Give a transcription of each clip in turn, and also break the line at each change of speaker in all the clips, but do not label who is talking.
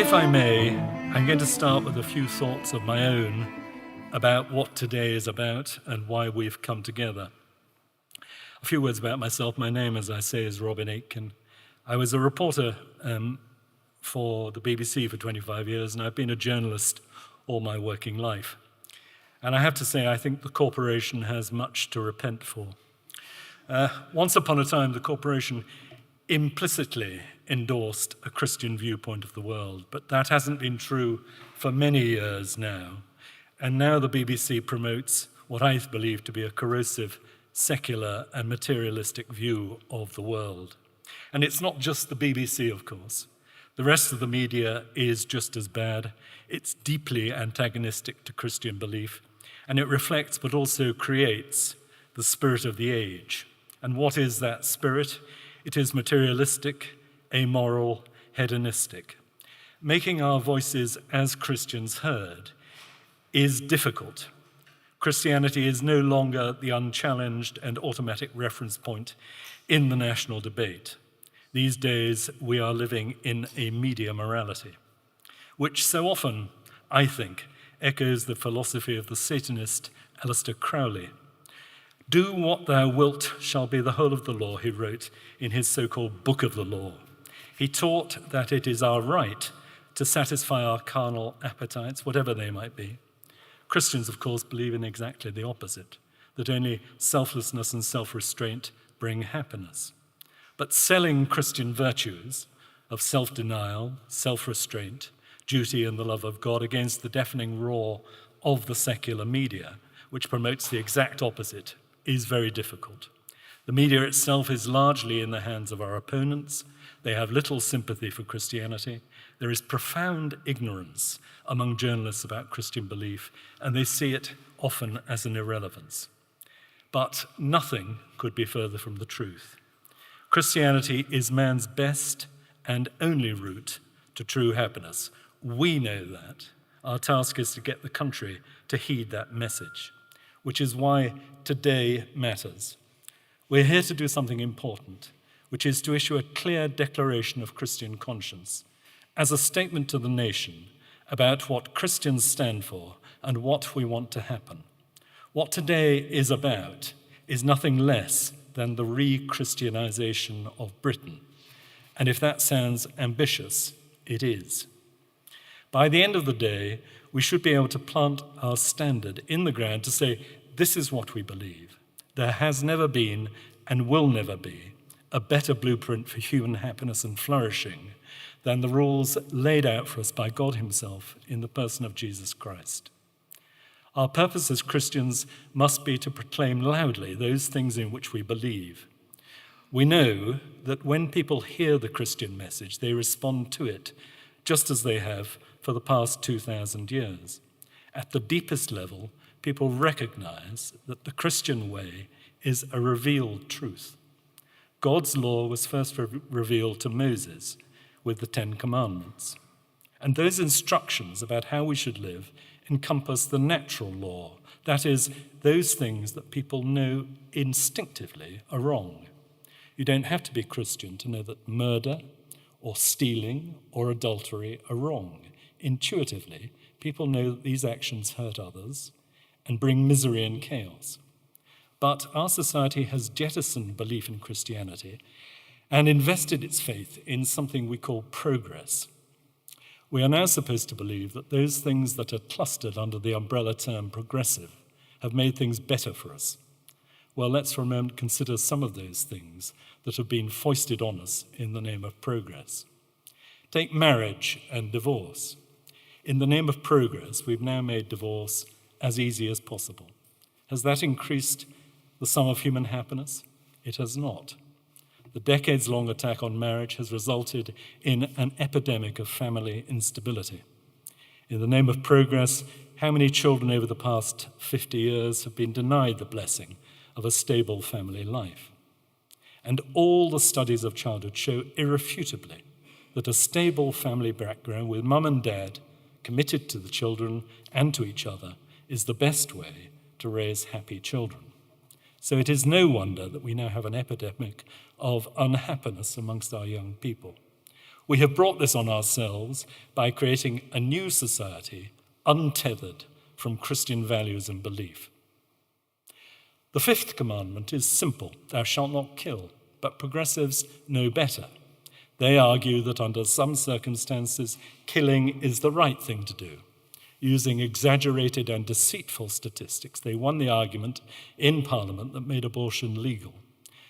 If I may, I'm going to start with a few thoughts of my own about what today is about and why we've come together. A few words about myself. My name, as I say, is Robin Aitken. I was a reporter for the BBC for 25 years, and I've been a journalist all my working life. And I have to say, I think the corporation has much to repent for. Once upon a time, the corporation implicitly endorsed a Christian viewpoint of the world, but that hasn't been true for many years now. And now the BBC promotes what I believe to be a corrosive, secular and materialistic view of the world. And it's not just the BBC, of course. The rest of the media is just as bad. It's deeply antagonistic to Christian belief, and it reflects but also creates the spirit of the age. And what is that spirit? It is materialistic, amoral, hedonistic. Making our voices as Christians heard is difficult. Christianity is no longer the unchallenged and automatic reference point in the national debate. These days, we are living in a media morality, which so often, I think, echoes the philosophy of the Satanist Aleister Crowley. "Do what thou wilt shall be the whole of the law," he wrote in his so-called Book of the Law. He taught that it is our right to satisfy our carnal appetites, whatever they might be. Christians, of course, believe in exactly the opposite, that only selflessness and self-restraint bring happiness. But selling Christian virtues of self-denial, self-restraint, duty and the love of God against the deafening roar of the secular media, which promotes the exact opposite, is very difficult. The media itself is largely in the hands of our opponents. They have little sympathy for Christianity. There is profound ignorance among journalists about Christian belief, and they see it often as an irrelevance. But nothing could be further from the truth. Christianity is man's best and only route to true happiness. We know that. Our task is to get the country to heed that message, which is why today matters. We're here to do something important, which is to issue a clear declaration of Christian conscience as a statement to the nation about what Christians stand for and what we want to happen. What today is about is nothing less than the re-Christianization of Britain. And if that sounds ambitious, it is. By the end of the day, we should be able to plant our standard in the ground to say, this is what we believe. There has never been and will never be a better blueprint for human happiness and flourishing than the rules laid out for us by God himself in the person of Jesus Christ. Our purpose as Christians must be to proclaim loudly those things in which we believe. We know that when people hear the Christian message, they respond to it, just as they have for the past 2,000 years. At the deepest level, people recognize that the Christian way is a revealed truth. God's law was first revealed to Moses with the 10 Commandments. And those instructions about how we should live encompass the natural law, that is, those things that people know instinctively are wrong. You don't have to be Christian to know that murder or stealing or adultery are wrong. Intuitively, people know that these actions hurt others and bring misery and chaos. But our society has jettisoned belief in Christianity and invested its faith in something we call progress. We are now supposed to believe that those things that are clustered under the umbrella term progressive have made things better for us. Well, let's for a moment consider some of those things that have been foisted on us in the name of progress. Take marriage and divorce. In the name of progress, we've now made divorce as easy as possible. Has that increased the sum of human happiness? It has not. The decades-long attack on marriage has resulted in an epidemic of family instability. In the name of progress, how many children over the past 50 years have been denied the blessing of a stable family life? And all the studies of childhood show irrefutably that a stable family background with mum and dad committed to the children and to each other is the best way to raise happy children. So it is no wonder that we now have an epidemic of unhappiness amongst our young people. We have brought this on ourselves by creating a new society untethered from Christian values and belief. The fifth commandment is simple: thou shalt not kill, but progressives know better. They argue that under some circumstances, killing is the right thing to do. Using exaggerated and deceitful statistics, they won the argument in Parliament that made abortion legal.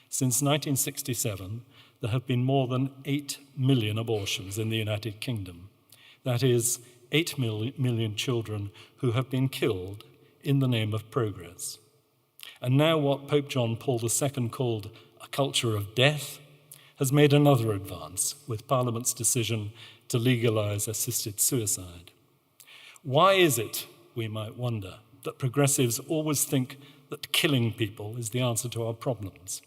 Since 1967, there have been more than 8 million abortions in the United Kingdom. That is, 8 million children who have been killed in the name of progress. And now what Pope John Paul II called a culture of death has made another advance with Parliament's decision to legalise assisted suicide. Why is it, we might wonder, that progressives always think that killing people is the answer to our problems?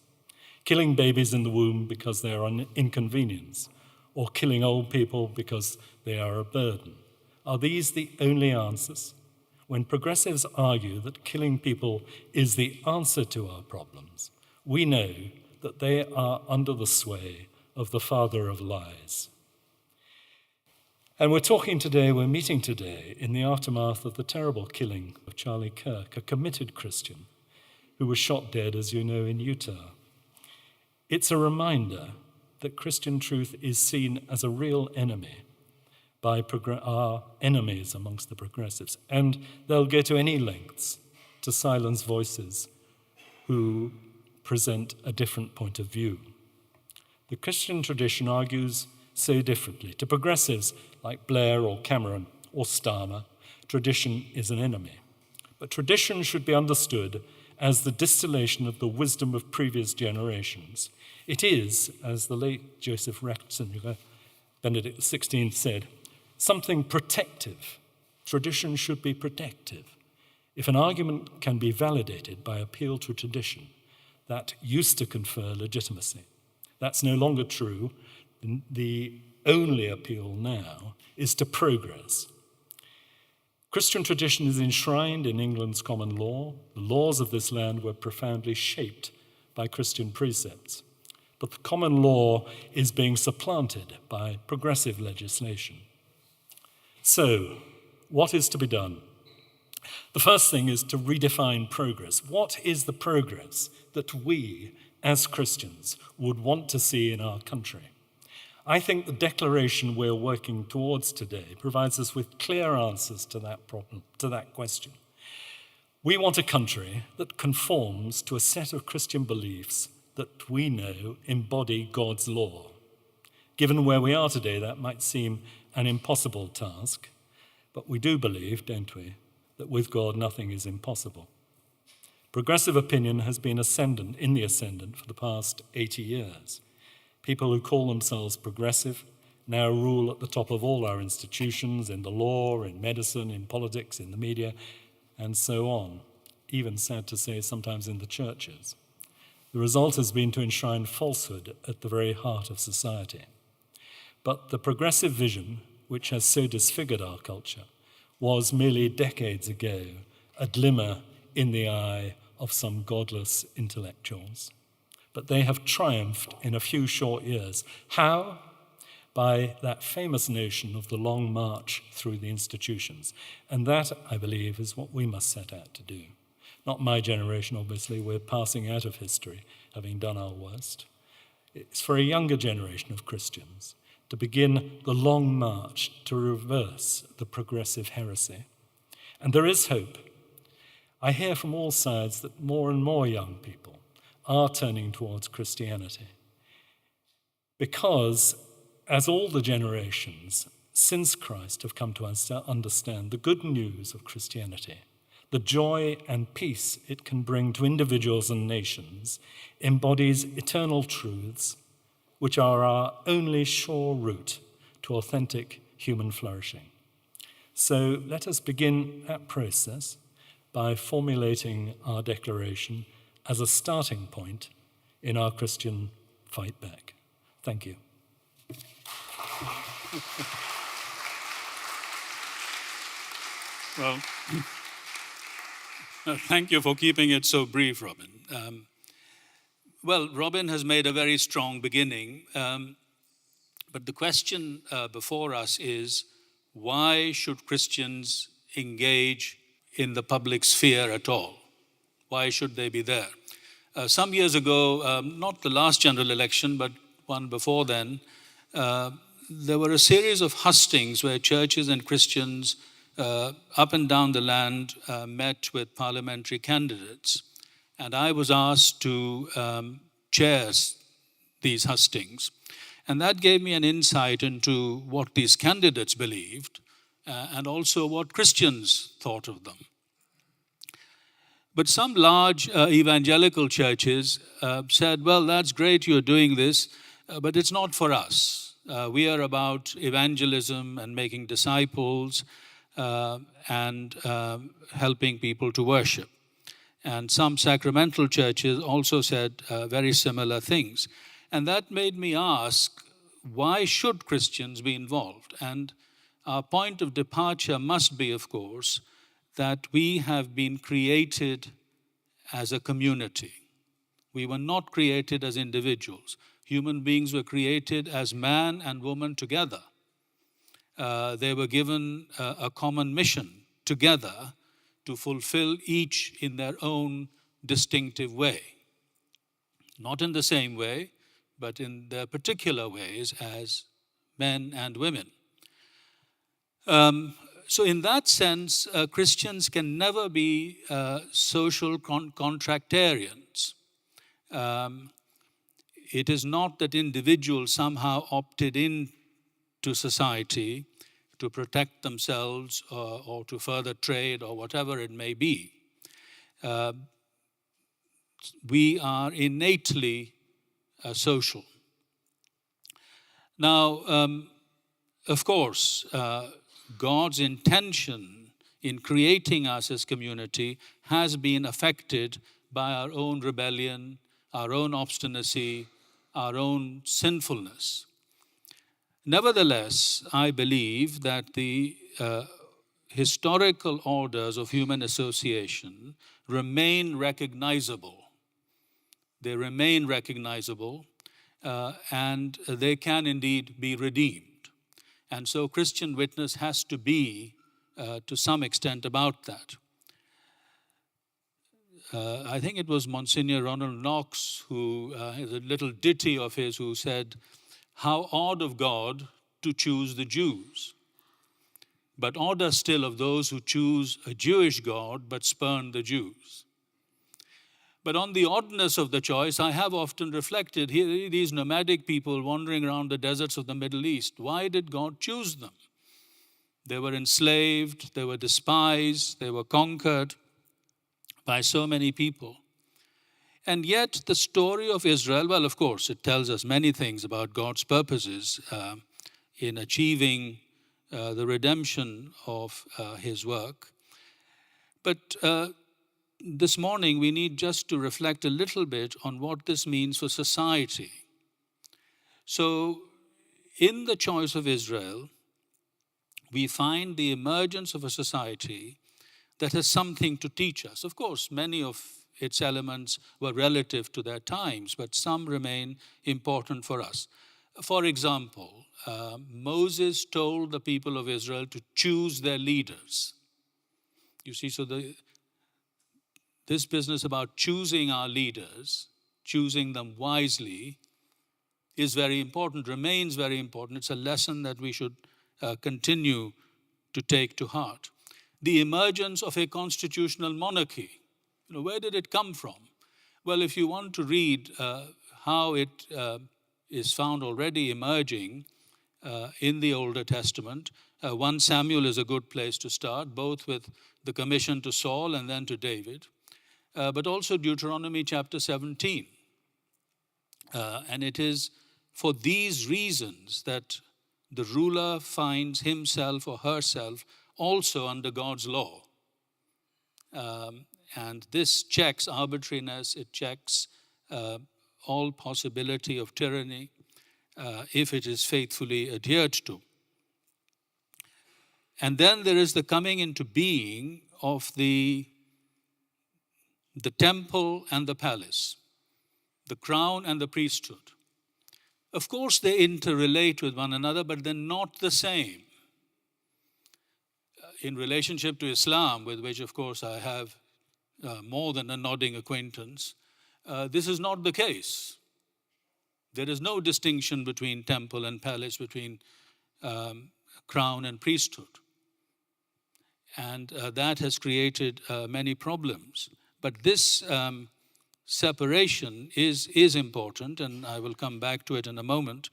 Killing babies in the womb because they are an inconvenience, or killing old people because they are a burden. Are these the only answers? When progressives argue that killing people is the answer to our problems, we know that they are under the sway of the father of lies. And we're meeting today in the aftermath of the terrible killing of Charlie Kirk, a committed Christian who was shot dead, as you know, in Utah. It's a reminder that Christian truth is seen as a real enemy by our enemies amongst the progressives, and they'll go to any lengths to silence voices who present a different point of view. The Christian tradition argues so differently. To progressives like Blair or Cameron or Starmer, tradition is an enemy. But tradition should be understood as the distillation of the wisdom of previous generations. It is, as the late Joseph Ratzinger, Benedict XVI, said, something protective. Tradition should be protective. If an argument can be validated by appeal to tradition, that used to confer legitimacy. That's no longer true. The only appeal now is to progress. Christian tradition is enshrined in England's common law. The laws of this land were profoundly shaped by Christian precepts. But the common law is being supplanted by progressive legislation. So, what is to be done? The first thing is to redefine progress. What is the progress that we, as Christians, would want to see in our country? I think the declaration we're working towards today provides us with clear answers to that problem, to that question. We want a country that conforms to a set of Christian beliefs that we know embody God's law. Given where we are today, that might seem an impossible task, but we do believe, don't we, that with God nothing is impossible. Progressive opinion has been in the ascendant for the past 80 years. People who call themselves progressive now rule at the top of all our institutions, in the law, in medicine, in politics, in the media, and so on, even, sad to say, sometimes in the churches. The result has been to enshrine falsehood at the very heart of society. But the progressive vision, which has so disfigured our culture, was merely decades ago a glimmer in the eye of some godless intellectuals. But they have triumphed in a few short years. How? By that famous notion of the long march through the institutions. And that, I believe, is what we must set out to do. Not my generation, obviously. We're passing out of history, having done our worst. It's for a younger generation of Christians to begin the long march to reverse the progressive heresy. And there is hope. I hear from all sides that more and more young people are turning towards Christianity. Because, as all the generations since Christ have come to understand the good news of Christianity, the joy and peace it can bring to individuals and nations embodies eternal truths which are our only sure route to authentic human flourishing. So let us begin that process by formulating our declaration as a starting point in our Christian fight back. Thank you.
Well, thank you for keeping it so brief, Robin. Well, Robin has made a very strong beginning, But the question before us is, why should Christians engage in the public sphere at all? Why should they be there? Some years ago, not the last general election, but one before then, there were a series of hustings where churches and Christians up and down the land met with parliamentary candidates. And I was asked to chair these hustings. And that gave me an insight into what these candidates believed and also what Christians thought of them. But some large evangelical churches said, well, that's great you're doing this, but it's not for us. We are about evangelism and making disciples and helping people to worship. And some sacramental churches also said very similar things. And that made me ask, why should Christians be involved? And our point of departure must be, of course, that we have been created as a community. We were not created as individuals. Human beings were created as man and woman together. They were given a common mission together to fulfill each in their own distinctive way. Not in the same way, but in their particular ways as men and women. So in that sense, Christians can never be social contractarians. It is not that individuals somehow opted in to society to protect themselves or to further trade or whatever it may be. We are innately social. Now, of course, God's intention in creating us as community has been affected by our own rebellion, our own obstinacy, our own sinfulness. Nevertheless, I believe that the historical orders of human association remain recognizable. They remain recognizable, and they can indeed be redeemed. And so Christian witness has to be, to some extent, about that. I think it was Monsignor Ronald Knox who, a little ditty of his, who said, "How odd of God to choose the Jews, but odder still of those who choose a Jewish God but spurn the Jews." But on the oddness of the choice, I have often reflected, here these nomadic people wandering around the deserts of the Middle East, why did God choose them? They were enslaved, they were despised, they were conquered by so many people. And yet the story of Israel, well, of course, it tells us many things about God's purposes in achieving the redemption of his work. But this morning, we need just to reflect a little bit on what this means for society. So, in the choice of Israel, we find the emergence of a society that has something to teach us. Of course, many of its elements were relative to their times, but some remain important for us. For example, Moses told the people of Israel to choose their leaders. You see, so this business about choosing our leaders, choosing them wisely, is very important, remains very important. It's a lesson that we should continue to take to heart. The emergence of a constitutional monarchy. Where did it come from? Well, if you want to read how it is found already emerging in the Older Testament, 1 Samuel is a good place to start, both with the commission to Saul and then to David. But also Deuteronomy chapter 17. And it is for these reasons that the ruler finds himself or herself also under God's law. And this checks arbitrariness, it checks all possibility of tyranny if it is faithfully adhered to. And then there is the coming into being of the temple and the palace, the crown and the priesthood. Of course, they interrelate with one another, but they're not the same. In relationship to Islam, with which, of course, I have more than a nodding acquaintance, this is not the case. There is no distinction between temple and palace, between crown and priesthood. And that has created many problems. But this separation is important, and I will come back to it in a moment.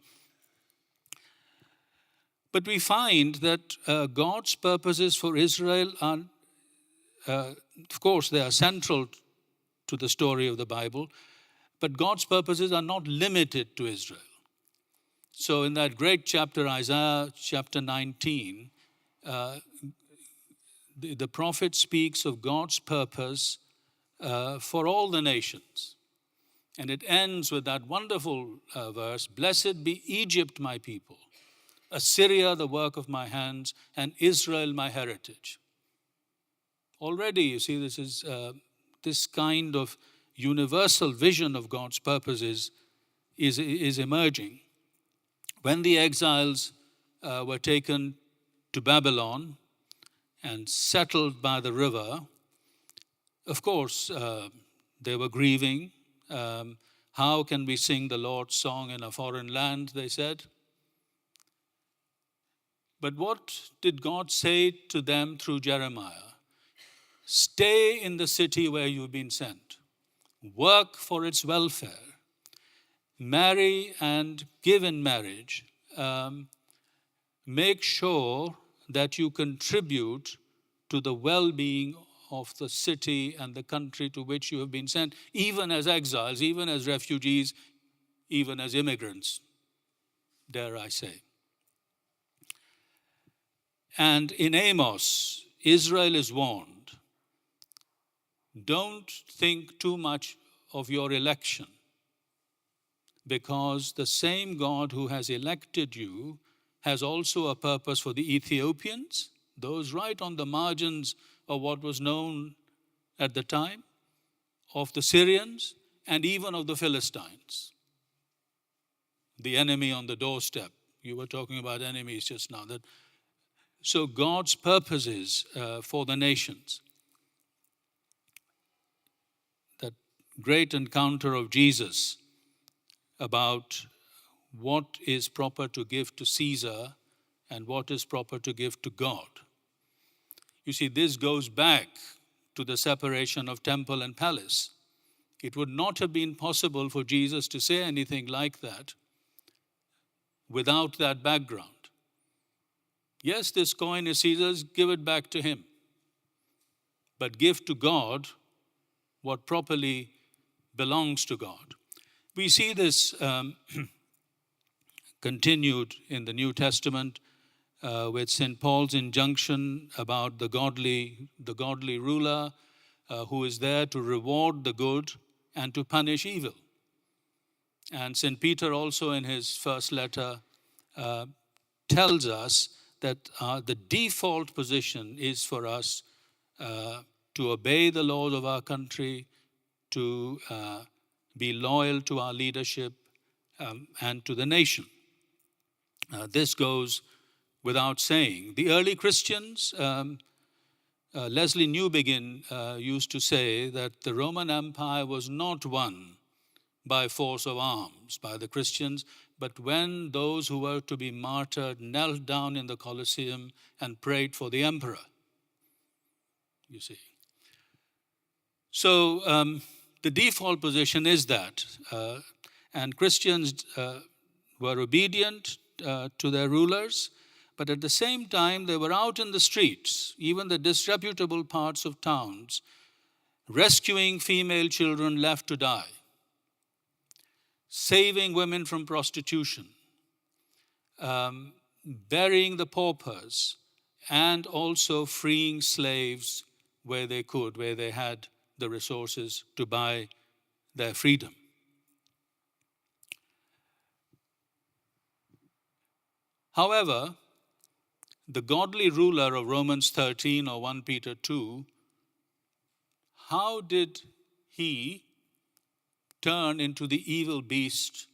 But we find that God's purposes for Israel are, of course, they are central to the story of the Bible, but God's purposes are not limited to Israel. So in that great chapter, Isaiah chapter 19, the prophet speaks of God's purpose for all the nations. And it ends with that wonderful verse, "Blessed be Egypt, my people, Assyria, the work of my hands, and Israel, my heritage." Already, you see, this kind of universal vision of God's purposes is emerging. When the exiles were taken to Babylon and settled by the river, of course, they were grieving. How can we sing the Lord's song in a foreign land, they said. But what did God say to them through Jeremiah? Stay in the city where you've been sent. Work for its welfare. Marry and give in marriage. Make sure that you contribute to the well-being of the city and the country to which you have been sent, even as exiles, even as refugees, even as immigrants, dare I say. And in Amos, Israel is warned, don't think too much of your election, because the same God who has elected you has also a purpose for the Ethiopians, those right on the margins of what was known at the time, of the Syrians, and even of the Philistines, the enemy on the doorstep. You were talking about enemies just now. So God's purposes for the nations. That great encounter of Jesus about what is proper to give to Caesar and what is proper to give to God. You see, this goes back to the separation of temple and palace. It would not have been possible for Jesus to say anything like that without that background. Yes, this coin is Caesar's, give it back to him. But give to God what properly belongs to God. We see this continued in the New Testament with St. Paul's injunction about the godly ruler who is there to reward the good and to punish evil. And St. Peter also in his first letter tells us that the default position is for us to obey the laws of our country, to be loyal to our leadership and to the nation. This goes without saying. The early Christians, Leslie Newbigin used to say that the Roman Empire was not won by force of arms by the Christians, but when those who were to be martyred knelt down in the Colosseum and prayed for the emperor, you see. So the default position is that, and Christians were obedient to their rulers, but at the same time they were out in the streets, even the disreputable parts of towns, rescuing female children left to die, saving women from prostitution, burying the paupers, and also freeing slaves where they could, where they had the resources to buy their freedom. However, the godly ruler of Romans 13 or 1 Peter 2, how did he turn into the evil beast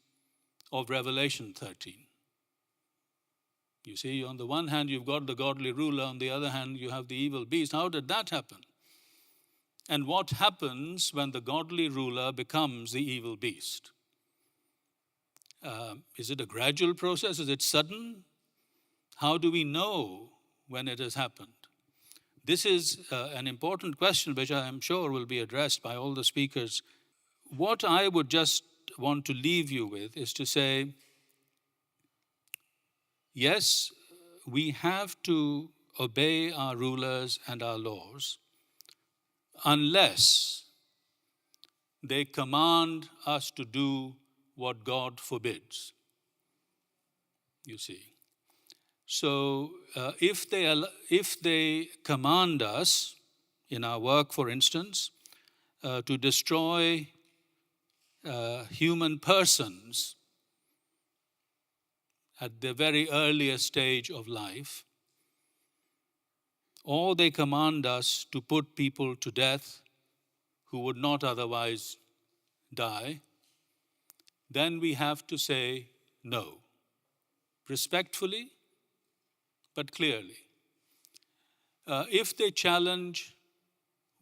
of Revelation 13. You see, on the one hand, you've got the godly ruler, on the other hand, you have the evil beast. How did that happen? And what happens when the godly ruler becomes the evil beast? Is it a gradual process? Is it sudden? How do we know when it has happened? This is an important question which I am sure will be addressed by all the speakers. What I would just want to leave you with is to say, yes, we have to obey our rulers and our laws unless they command us to do what God forbids. You see. So if they command us, in our work, for instance, to destroy human persons at the very earliest stage of life, or they command us to put people to death who would not otherwise die, then we have to say no, respectfully, but clearly. If they challenge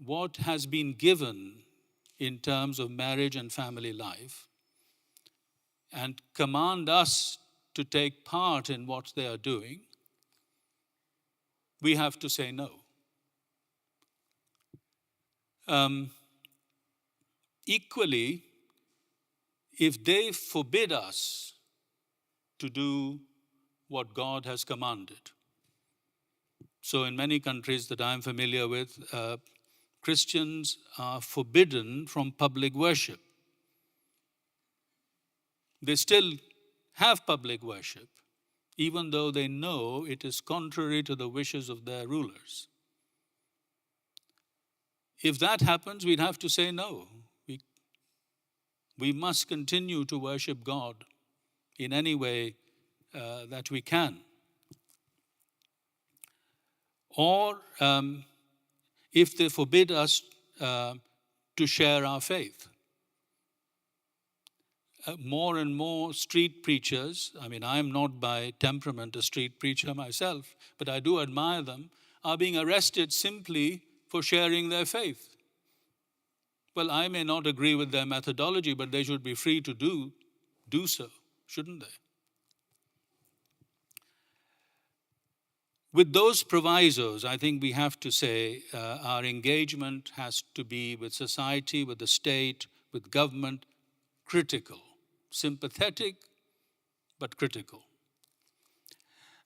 what has been given in terms of marriage and family life and command us to take part in what they are doing, we have to say no. Equally, if they forbid us to do what God has commanded. So in many countries that I'm familiar with, Christians are forbidden from public worship. They still have public worship, even though they know it is contrary to the wishes of their rulers. If that happens, we'd have to say no. We must continue to worship God in any way that we can. Or if they forbid us to share our faith. More and more street preachers, I mean, I am not by temperament a street preacher myself, but I do admire them, are being arrested simply for sharing their faith. Well, I may not agree with their methodology, but they should be free to do so, shouldn't they? With those provisos, I think we have to say our engagement has to be with society, with the state, with government, critical, sympathetic, but critical.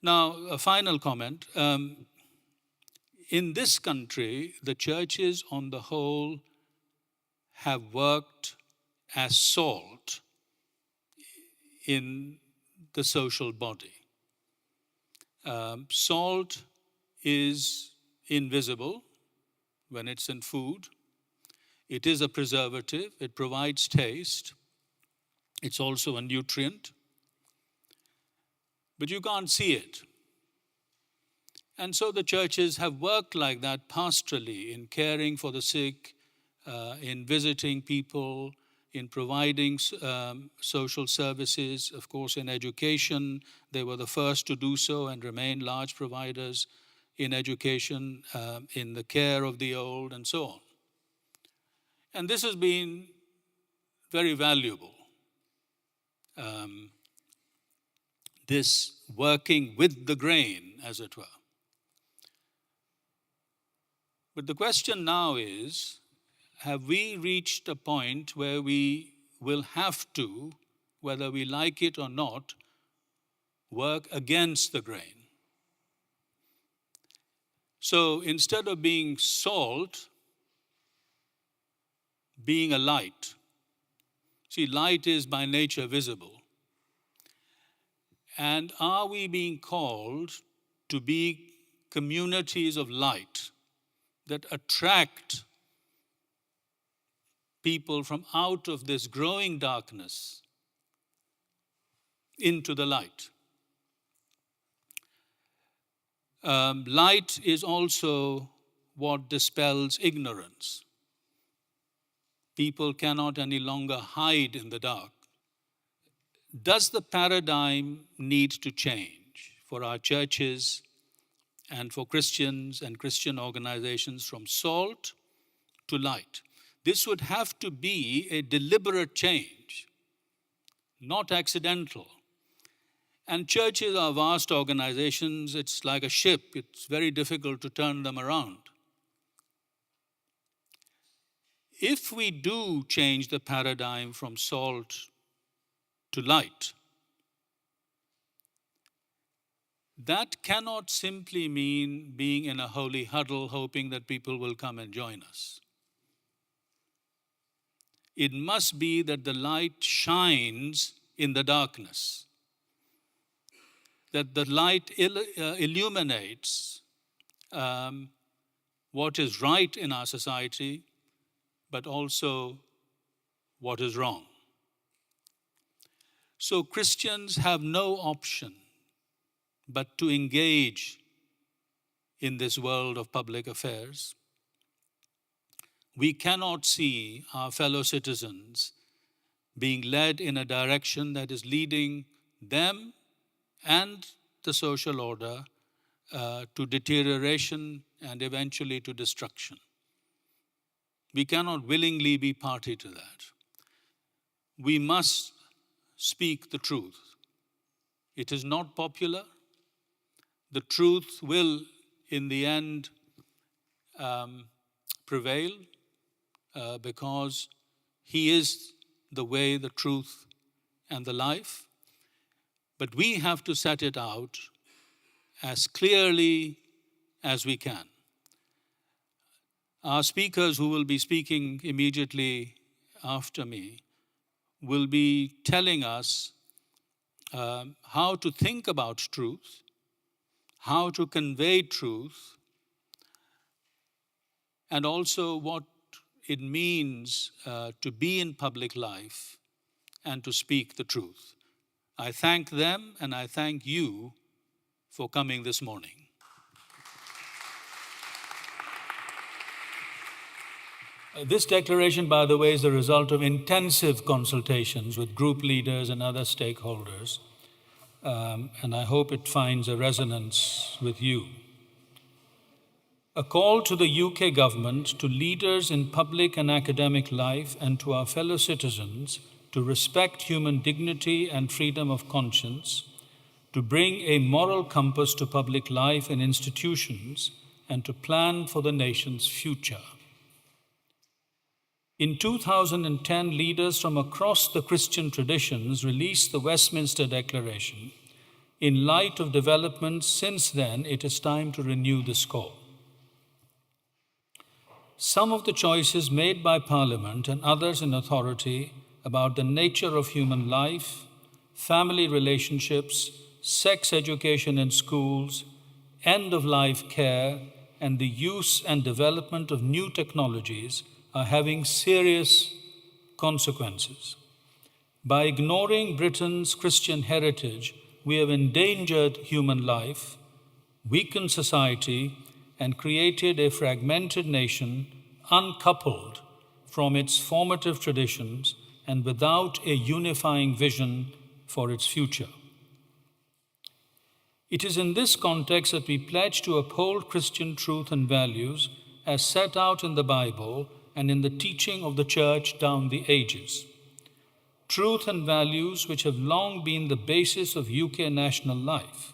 Now, a final comment. In this country, the churches on the whole have worked as salt in the social body. Salt is invisible when it's in food. It is a preservative. It provides taste. It's also a nutrient. But you can't see it. And so the churches have worked like that pastorally in caring for the sick, in visiting people, in providing social services, of course in education. They were the first to do so and remain large providers in education, in the care of the old and so on. And this has been very valuable. This working with the grain, as it were. But the question now is, have we reached a point where we will have to, whether we like it or not, work against the grain? So instead of being salt, being a light. See, light is by nature visible. And are we being called to be communities of light that attract people from out of this growing darkness into the light? Light is also what dispels ignorance. People cannot any longer hide in the dark. does the paradigm need to change for our churches and for Christians and Christian organizations from salt to light? This would have to be a deliberate change, not accidental. And churches are vast organizations. It's like a ship. It's very difficult to turn them around. If we do change the paradigm from salt to light, that cannot simply mean being in a holy huddle hoping that people will come and join us. It must be that the light shines in the darkness, that the light illuminates what is right in our society, but also what is wrong. So Christians have no option but to engage in this world of public affairs. We cannot see our fellow citizens being led in a direction that is leading them and the social order to deterioration and eventually to destruction. We cannot willingly be party to that. We must speak the truth. It is not popular. The truth will, in the end, prevail because He is the way, the truth, and the life. But we have to set it out as clearly as we can. Our speakers who will be speaking immediately after me will be telling us how to think about truth, how to convey truth, and also what it means to be in public life and to speak the truth. I thank them and I thank you for coming this morning. This declaration, by the way, is the result of intensive consultations with group leaders and other stakeholders, and I hope it finds a resonance with you. A call to the UK government, to leaders in public and academic life, and to our fellow citizens to respect human dignity and freedom of conscience, to bring a moral compass to public life and institutions, and to plan for the nation's future. In 2010, leaders from across the Christian traditions released the Westminster Declaration. In light of developments since then, it is time to renew this call. Some of the choices made by Parliament and others in authority about the nature of human life, family relationships, sex education in schools, end-of-life care, and the use and development of new technologies are having serious consequences. By ignoring Britain's Christian heritage, we have endangered human life, weakened society, and created a fragmented nation uncoupled from its formative traditions and without a unifying vision for its future. It is in this context that we pledge to uphold Christian truth and values as set out in the Bible and in the teaching of the Church down the ages. Truth and values which have long been the basis of UK national life.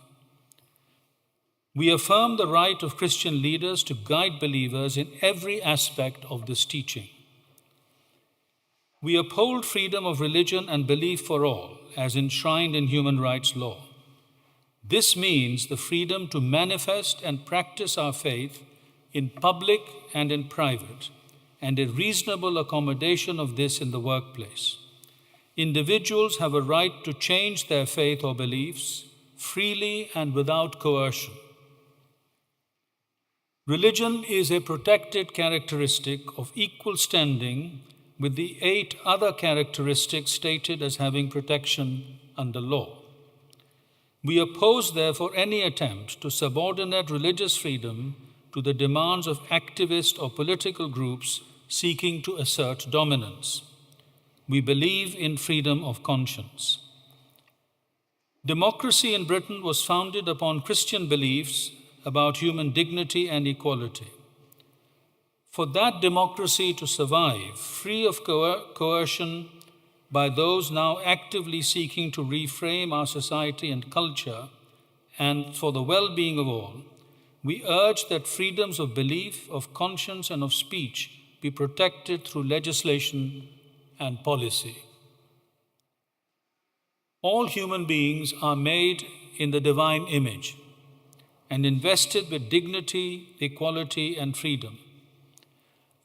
We affirm the right of Christian leaders to guide believers in every aspect of this teaching. We uphold freedom of religion and belief for all, as enshrined in human rights law. This means the freedom to manifest and practice our faith in public and in private, and a reasonable accommodation of this in the workplace. Individuals have a right to change their faith or beliefs freely and without coercion. Religion is a protected characteristic of equal standing with the 8 other characteristics stated as having protection under law. We oppose, therefore, any attempt to subordinate religious freedom to the demands of activist or political groups seeking to assert dominance. We believe in freedom of conscience. Democracy in Britain was founded upon Christian beliefs about human dignity and equality. For that democracy to survive, free of coercion by those now actively seeking to reframe our society and culture, and for the well-being of all, we urge that freedoms of belief, of conscience, and of speech be protected through legislation and policy. All human beings are made in the divine image and invested with dignity, equality, and freedom.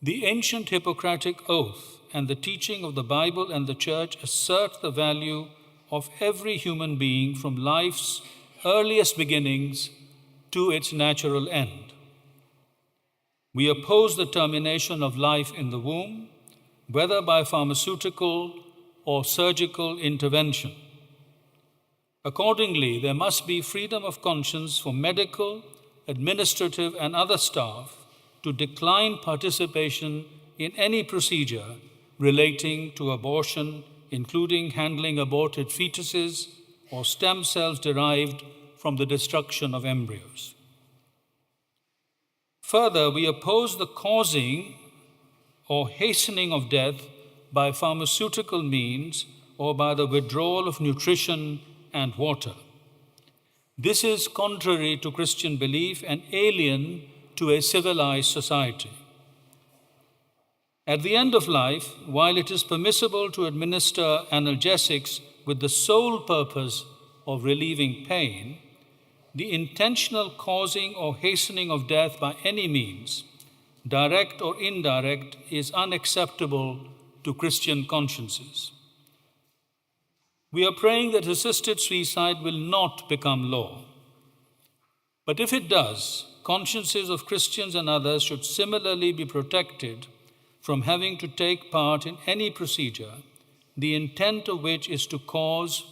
The ancient Hippocratic Oath and the teaching of the Bible and the Church assert the value of every human being from life's earliest beginnings to its natural end. We oppose the termination of life in the womb, whether by pharmaceutical or surgical intervention. Accordingly, there must be freedom of conscience for medical, administrative, and other staff to decline participation in any procedure relating to abortion, including handling aborted fetuses or stem cells derived from the destruction of embryos. Further, we oppose the causing or hastening of death by pharmaceutical means or by the withdrawal of nutrition and water. This is contrary to Christian belief and alien to a civilized society. At the end of life, while it is permissible to administer analgesics with the sole purpose of relieving pain, the intentional causing or hastening of death by any means, direct or indirect, is unacceptable to Christian consciences. We are praying that assisted suicide will not become law. But if it does, consciences of Christians and others should similarly be protected from having to take part in any procedure, the intent of which is to cause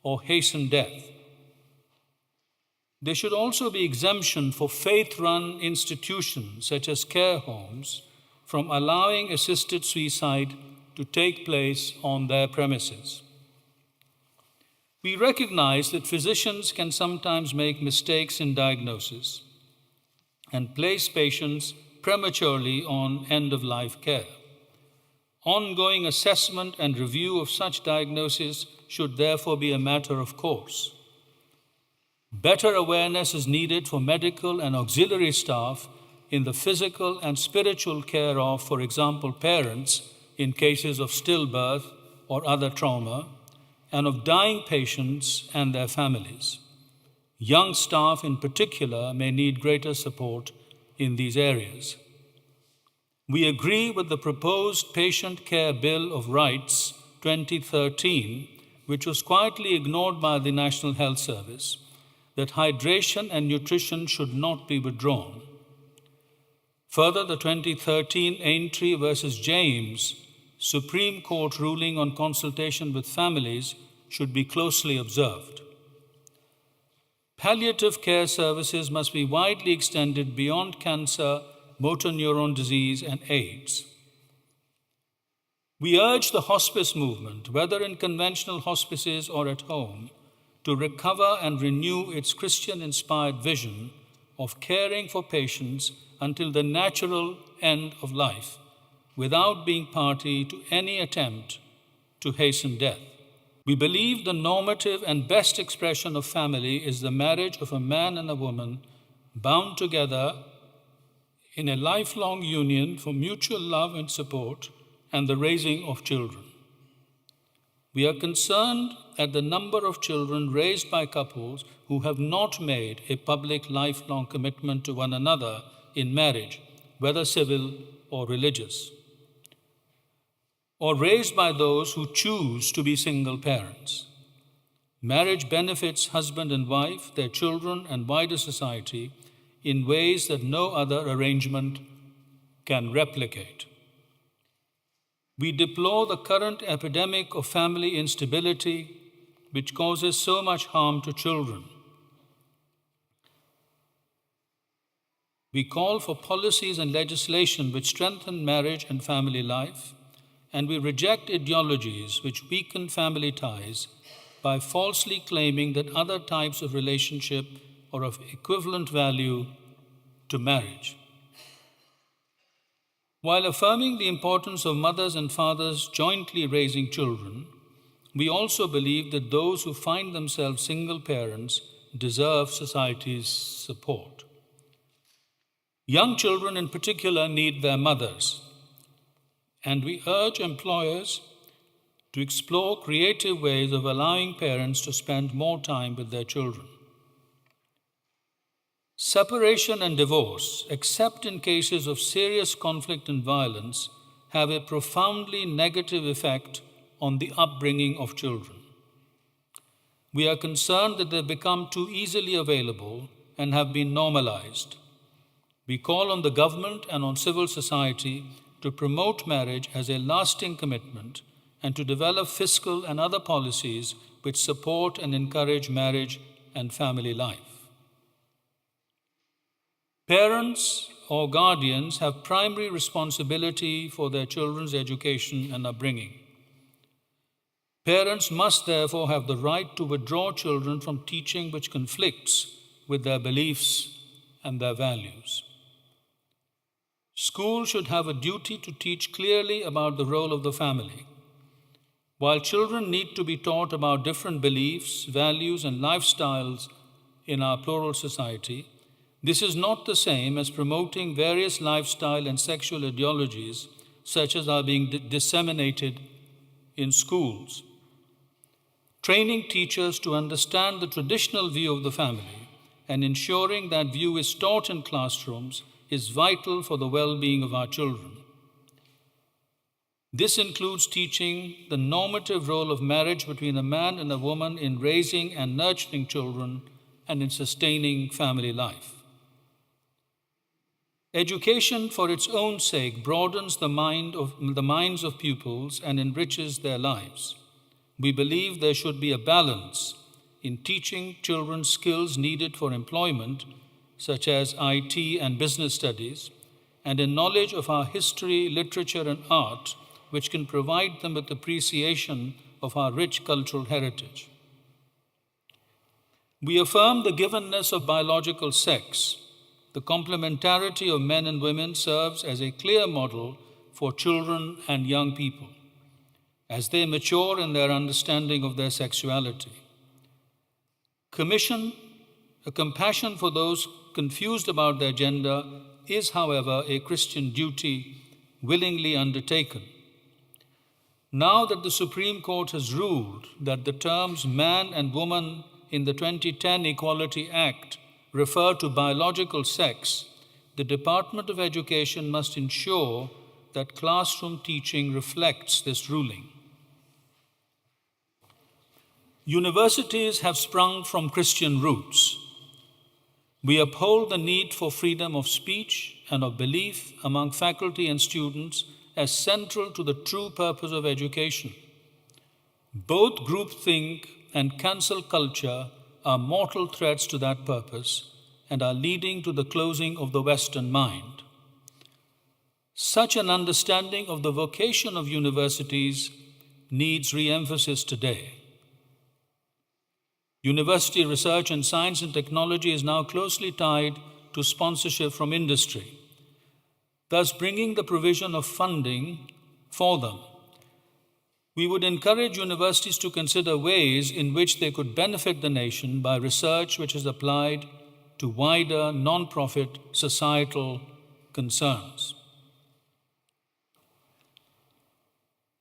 or hasten death. There should also be exemption for faith-run institutions such as care homes from allowing assisted suicide to take place on their premises. We recognize that physicians can sometimes make mistakes in diagnosis and place patients prematurely on end-of-life care. Ongoing assessment and review of such diagnosis should therefore be a matter of course. Better awareness is needed for medical and auxiliary staff in the physical and spiritual care of, for example, parents in cases of stillbirth or other trauma, and of dying patients and their families. Young staff in particular may need greater support in these areas. We agree with the proposed Patient Care Bill of Rights 2013, which was quietly ignored by the National Health Service, that hydration and nutrition should not be withdrawn. Further, the 2013 Aintree versus James Supreme Court ruling on consultation with families should be closely observed. Palliative care services must be widely extended beyond cancer, motor neuron disease, and AIDS. We urge the hospice movement, whether in conventional hospices or at home, to recover and renew its Christian-inspired vision of caring for patients until the natural end of life, without being party to any attempt to hasten death. We believe the normative and best expression of family is the marriage of a man and a woman bound together in a lifelong union for mutual love and support and the raising of children. We are concerned at the number of children raised by couples who have not made a public lifelong commitment to one another in marriage, whether civil or religious, or raised by those who choose to be single parents. Marriage benefits husband and wife, their children, and wider society in ways that no other arrangement can replicate. We deplore the current epidemic of family instability, which causes so much harm to children. We call for policies and legislation which strengthen marriage and family life, and we reject ideologies which weaken family ties by falsely claiming that other types of relationship are of equivalent value to marriage. While affirming the importance of mothers and fathers jointly raising children, we also believe that those who find themselves single parents deserve society's support. Young children in particular need their mothers, and we urge employers to explore creative ways of allowing parents to spend more time with their children. Separation and divorce, except in cases of serious conflict and violence, have a profoundly negative effect on the upbringing of children. We are concerned that they've become too easily available and have been normalized. We call on the government and on civil society to promote marriage as a lasting commitment and to develop fiscal and other policies which support and encourage marriage and family life. Parents or guardians have primary responsibility for their children's education and upbringing. Parents must therefore have the right to withdraw children from teaching which conflicts with their beliefs and their values. Schools should have a duty to teach clearly about the role of the family. While children need to be taught about different beliefs, values, and lifestyles in our plural society, this is not the same as promoting various lifestyle and sexual ideologies such as are being disseminated in schools. Training teachers to understand the traditional view of the family and ensuring that view is taught in classrooms is vital for the well-being of our children. This includes teaching the normative role of marriage between a man and a woman in raising and nurturing children and in sustaining family life. Education for its own sake broadens the minds of pupils and enriches their lives. We believe there should be a balance in teaching children skills needed for employment, such as IT and business studies, and a knowledge of our history, literature, and art, which can provide them with appreciation of our rich cultural heritage. We affirm the givenness of biological sex. The complementarity of men and women serves as a clear model for children and young people as they mature in their understanding of their sexuality. A compassion for those confused about their gender is, however, a Christian duty willingly undertaken. Now that the Supreme Court has ruled that the terms man and woman in the 2010 Equality Act refer to biological sex, the Department of Education must ensure that classroom teaching reflects this ruling. Universities have sprung from Christian roots. We uphold the need for freedom of speech and of belief among faculty and students as central to the true purpose of education. Both groupthink and cancel culture are mortal threats to that purpose and are leading to the closing of the Western mind. Such an understanding of the vocation of universities needs re-emphasis today. University research in science and technology is now closely tied to sponsorship from industry, thus bringing the provision of funding for them. We would encourage universities to consider ways in which they could benefit the nation by research which is applied to wider non-profit societal concerns.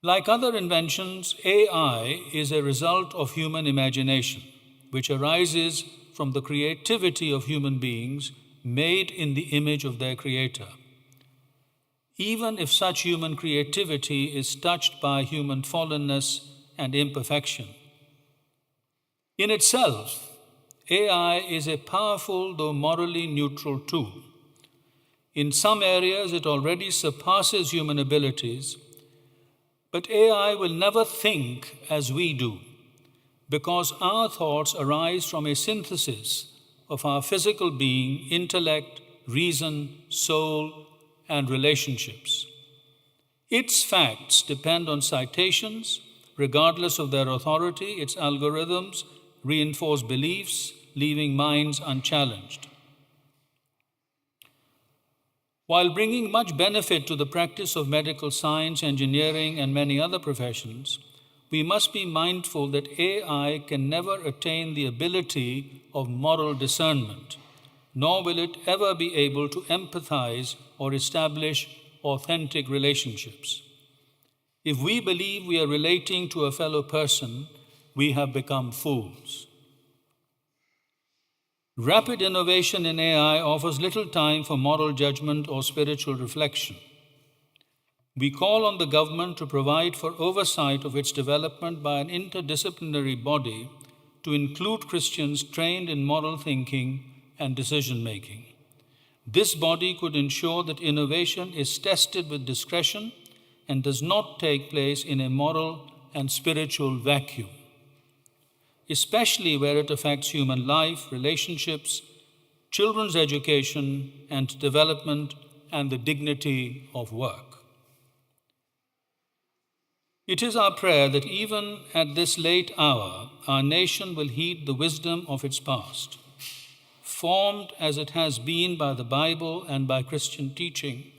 Like other inventions, AI is a result of human imagination, which arises from the creativity of human beings made in the image of their creator. Even if such human creativity is touched by human fallenness and imperfection. In itself, AI is a powerful though morally neutral tool. In some areas, it already surpasses human abilities, but AI will never think as we do, because our thoughts arise from a synthesis of our physical being, intellect, reason, soul, and relationships. Its facts depend on citations, regardless of their authority. Its algorithms reinforce beliefs, leaving minds unchallenged. While bringing much benefit to the practice of medical science, engineering, and many other professions, we must be mindful that AI can never attain the ability of moral discernment, nor will it ever be able to empathize or establish authentic relationships. If we believe we are relating to a fellow person, we have become fools. Rapid innovation in AI offers little time for moral judgment or spiritual reflection. We call on the government to provide for oversight of its development by an interdisciplinary body to include Christians trained in moral thinking and decision-making. This body could ensure that innovation is tested with discretion and does not take place in a moral and spiritual vacuum, especially where it affects human life, relationships, children's education and development, and the dignity of work. It is our prayer that even at this late hour, our nation will heed the wisdom of its past, formed as it has been by the Bible and by Christian teaching,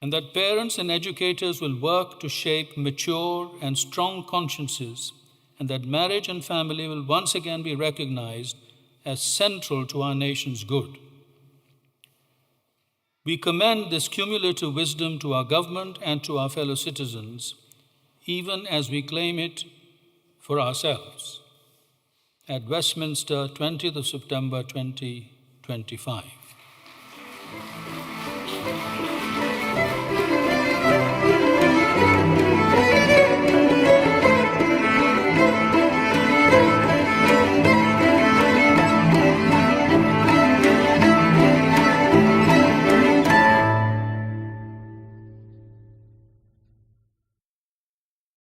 and that parents and educators will work to shape mature and strong consciences, and that marriage and family will once again be recognized as central to our nation's good. We commend this cumulative wisdom to our government and to our fellow citizens, even as we claim it for ourselves. At Westminster, 20th of September 2025.